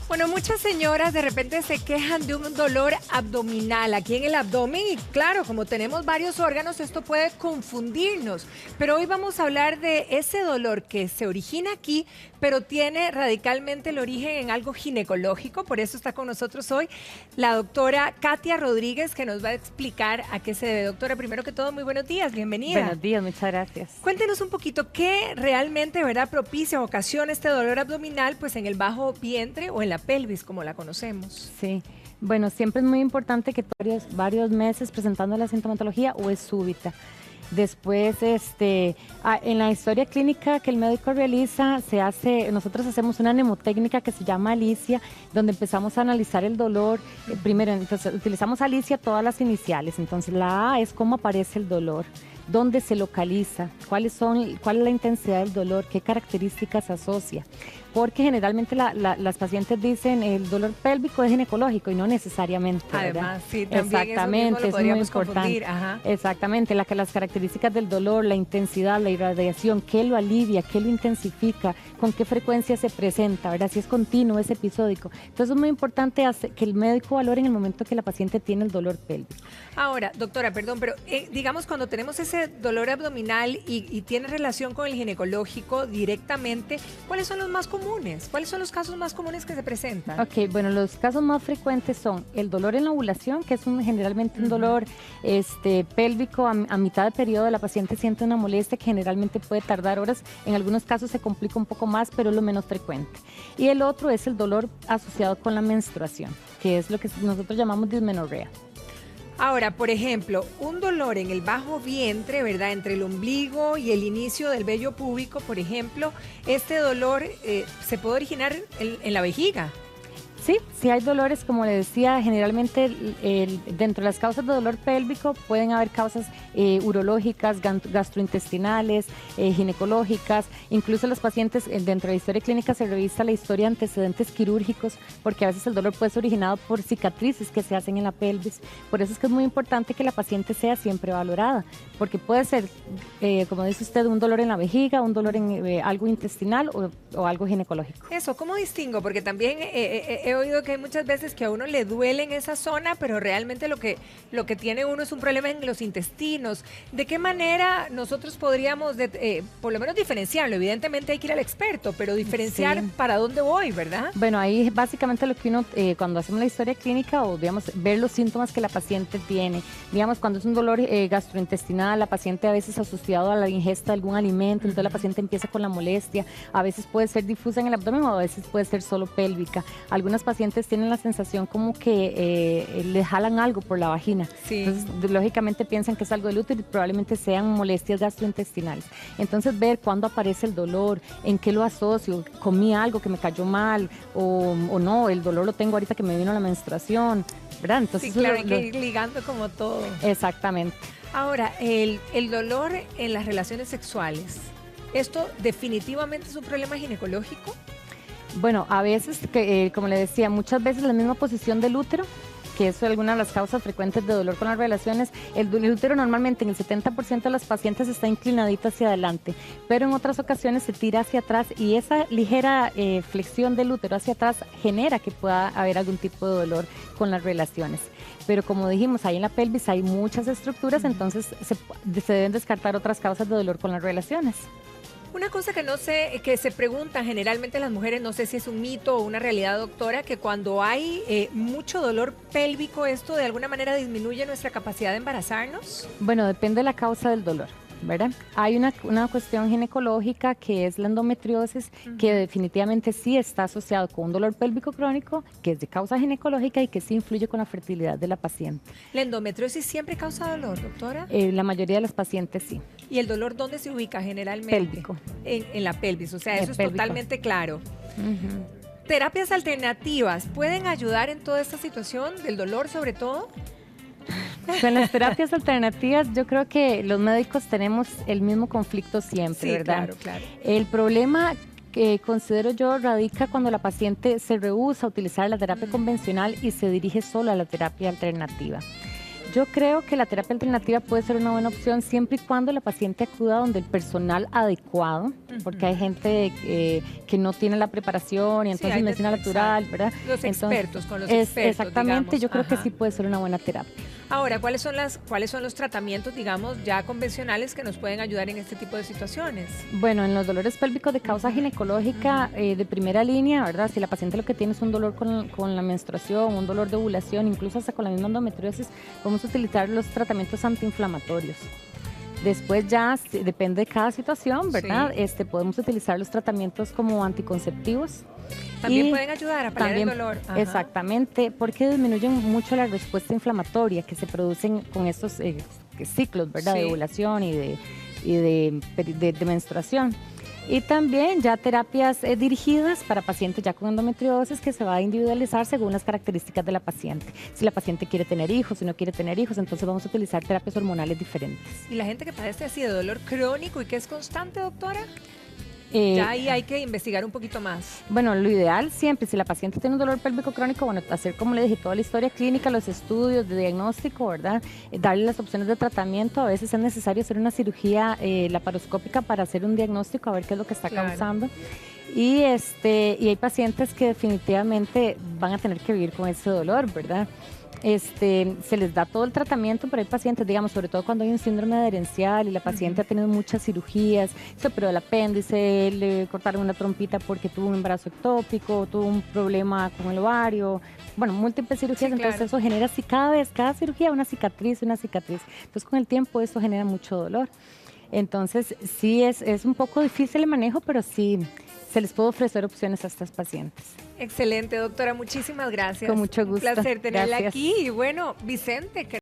Bueno, muchas señoras de repente se quejan de un dolor abdominal aquí en el abdomen y claro, como tenemos varios órganos, esto puede confundirnos. Pero hoy vamos a hablar de ese dolor que se origina aquí, pero tiene radicalmente el origen en algo ginecológico. Por eso está con nosotros hoy la doctora Katia Rodríguez, que nos va a explicar a qué se debe. Doctora, primero que todo, muy buenos días, bienvenida. Buenos días, muchas gracias. Cuéntenos un poquito qué realmente, ¿verdad?, propicia o ocasiona este dolor abdominal, pues en el bajo vientre o en la pelvis, como la conocemos. Sí, bueno, siempre es muy importante que varios meses presentando la sintomatología o es súbita. Después, en la historia clínica que el médico realiza, nosotros hacemos una mnemotécnica que se llama Alicia, donde empezamos a analizar el dolor. Primero, entonces, utilizamos Alicia todas las iniciales. Entonces, la A es cómo aparece el dolor, dónde se localiza, cuál es la intensidad del dolor, qué características asocia. Porque generalmente las pacientes dicen el dolor pélvico es ginecológico y no necesariamente, ¿verdad? Además, sí, también exactamente, eso es muy importante. Exactamente, las características del dolor, la intensidad, la irradiación, qué lo alivia, qué lo intensifica, con qué frecuencia se presenta, ¿verdad? Si es continuo, es episódico. Entonces es muy importante que el médico valore en el momento que la paciente tiene el dolor pélvico. Ahora, doctora, perdón, pero digamos cuando tenemos ese dolor abdominal y tiene relación con el ginecológico directamente, ¿cuáles son los más comunes? ¿Cuáles son los casos más comunes que se presentan? Ok, bueno, los casos más frecuentes son el dolor en la ovulación, que es generalmente un dolor pélvico a mitad de periodo. La paciente siente una molestia que generalmente puede tardar horas. En algunos casos se complica un poco más, pero es lo menos frecuente. Y el otro es el dolor asociado con la menstruación, que es lo que nosotros llamamos dismenorrea. Ahora, por ejemplo, un dolor en el bajo vientre, ¿verdad? Entre el ombligo y el inicio del vello púbico, por ejemplo, este dolor se puede originar en la vejiga. Sí, si hay dolores, como le decía, generalmente dentro de las causas de dolor pélvico pueden haber causas urológicas, gastrointestinales, ginecológicas. Incluso los pacientes, dentro de la historia clínica se revisa la historia de antecedentes quirúrgicos, porque a veces el dolor puede ser originado por cicatrices que se hacen en la pelvis. Por eso es que es muy importante que la paciente sea siempre valorada, porque puede ser, como dice usted, un dolor en la vejiga, un dolor en algo intestinal o algo ginecológico. Eso, ¿cómo distingo? Porque también he oído que hay muchas veces que a uno le duele en esa zona, pero realmente lo que tiene uno es un problema en los intestinos. ¿De qué manera nosotros podríamos, por lo menos diferenciarlo? Evidentemente hay que ir al experto, pero diferenciar para dónde voy, ¿verdad? Bueno, ahí básicamente lo que uno, cuando hacemos la historia clínica o, digamos, ver los síntomas que la paciente tiene. Digamos, cuando es un dolor gastrointestinal, la paciente a veces asociado a la ingesta de algún alimento, entonces la paciente empieza con la molestia. A veces puede ser difusa en el abdomen o a veces puede ser solo pélvica. Algunas pacientes tienen la sensación como que le jalan algo por la vagina. Sí. Entonces, lógicamente piensan que es algo del útero y probablemente sean molestias gastrointestinales. Entonces, ver cuándo aparece el dolor, en qué lo asocio, comí algo que me cayó mal o no, el dolor lo tengo ahorita que me vino la menstruación, ¿verdad? Entonces, sí, claro, hay que ir ligando como todo. Exactamente. Ahora, el dolor en las relaciones sexuales, ¿esto definitivamente es un problema ginecológico? Bueno, a veces, como le decía, muchas veces la misma posición del útero, que es alguna de las causas frecuentes de dolor con las relaciones. El útero normalmente en el 70% de las pacientes está inclinadita hacia adelante, pero en otras ocasiones se tira hacia atrás y esa ligera flexión del útero hacia atrás genera que pueda haber algún tipo de dolor con las relaciones. Pero como dijimos, ahí en la pelvis hay muchas estructuras, entonces se deben descartar otras causas de dolor con las relaciones. Una cosa que no sé, que se preguntan generalmente las mujeres, no sé si es un mito o una realidad, doctora, que cuando hay mucho dolor pélvico, ¿esto de alguna manera disminuye nuestra capacidad de embarazarnos? Bueno, depende de la causa del dolor, ¿verdad? Hay una cuestión ginecológica que es la endometriosis, que definitivamente sí está asociado con un dolor pélvico crónico, que es de causa ginecológica y que sí influye con la fertilidad de la paciente. ¿La endometriosis siempre causa dolor, doctora? La mayoría de las pacientes sí. ¿Y el dolor dónde se ubica generalmente? Pélvico. En la pelvis, o sea, eso es pélvico. totalmente claro. ¿Terapias alternativas pueden ayudar en toda esta situación del dolor sobre todo? Con las terapias alternativas yo creo que los médicos tenemos el mismo conflicto siempre, sí, ¿verdad? Claro, claro. El problema que considero yo radica cuando la paciente se rehúsa a utilizar la terapia convencional y se dirige solo a la terapia alternativa. Yo creo que la terapia alternativa puede ser una buena opción siempre y cuando la paciente acuda donde el personal adecuado, porque hay gente que no tiene la preparación y entonces medicina natural, ¿verdad? Los entonces, expertos, con los expertos, exactamente, digamos. yo creo que sí puede ser una buena terapia. Ahora, ¿cuáles son los tratamientos, digamos, ya convencionales que nos pueden ayudar en este tipo de situaciones? Bueno, en los dolores pélvicos de causa ginecológica de primera línea, ¿verdad? Si la paciente lo que tiene es un dolor con la menstruación, un dolor de ovulación, incluso hasta con la misma endometriosis, vamos a utilizar los tratamientos antiinflamatorios. Después ya depende de cada situación, ¿verdad? Sí. Podemos utilizar los tratamientos como anticonceptivos. También pueden ayudar a paliar el dolor. Ajá. Exactamente, porque disminuyen mucho la respuesta inflamatoria que se producen con estos ciclos, ¿verdad? Sí. De ovulación y de menstruación. Y también ya terapias dirigidas para pacientes ya con endometriosis que se va a individualizar según las características de la paciente. Si la paciente quiere tener hijos, si no quiere tener hijos, entonces vamos a utilizar terapias hormonales diferentes. ¿Y la gente que padece así de dolor crónico y que es constante, doctora? Ya ahí hay que investigar un poquito más. Bueno, lo ideal siempre, si la paciente tiene un dolor pélvico crónico, bueno, hacer como le dije, toda la historia clínica, los estudios de diagnóstico, ¿verdad? Darle las opciones de tratamiento. A veces es necesario hacer una cirugía laparoscópica para hacer un diagnóstico, a ver qué es lo que está causando. Y hay pacientes que definitivamente van a tener que vivir con ese dolor, ¿verdad? Se les da todo el tratamiento, pero hay pacientes, digamos, sobre todo cuando hay un síndrome adherencial y la paciente ha tenido muchas cirugías, se operó el apéndice, le cortaron una trompita porque tuvo un embarazo ectópico, tuvo un problema con el ovario, bueno, múltiples cirugías, entonces eso genera así cada cirugía una cicatriz. Entonces con el tiempo eso genera mucho dolor. Entonces sí es un poco difícil el manejo, pero sí se les puede ofrecer opciones a estas pacientes. Excelente, doctora, muchísimas gracias. Con mucho gusto. Un placer tenerla aquí. Y bueno, Vicente,